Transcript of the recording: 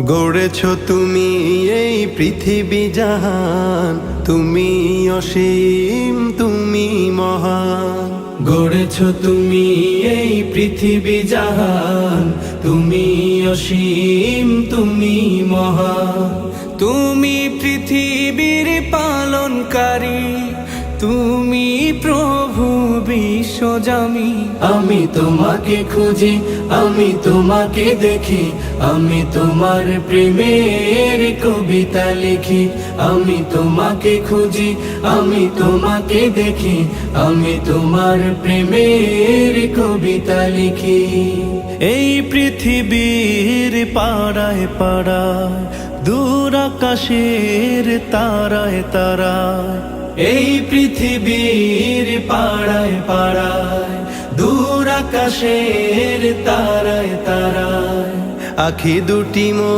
গড়েছ তুমি এই পৃথিবী জাহান, তুমি অসীম তুমি মহান। গড়েছ তুমি এই পৃথিবী জাহান, তুমি অসীম তুমি মহান। তুমি পৃথিবীর পালনকারী, তুমি প্রভু বিশ্বজামি। আমি তোমাকে খুঁজি, আমি তোমাকে দেখি, আমি তোমার প্রেমের কবিতা লিখি। আমি তোমাকে খুঁজি, আমি তোমাকে দেখি, আমি তোমার প্রেমের কবিতা লিখি। এই পৃথিবীর পাড়ায় পাড়ায়, দূর আকাশের তারায় তারায়, এই পৃথিবীর পাড়ায় পাড়ায়, দূর আকাশের তারায় তারায়, আখি দুটি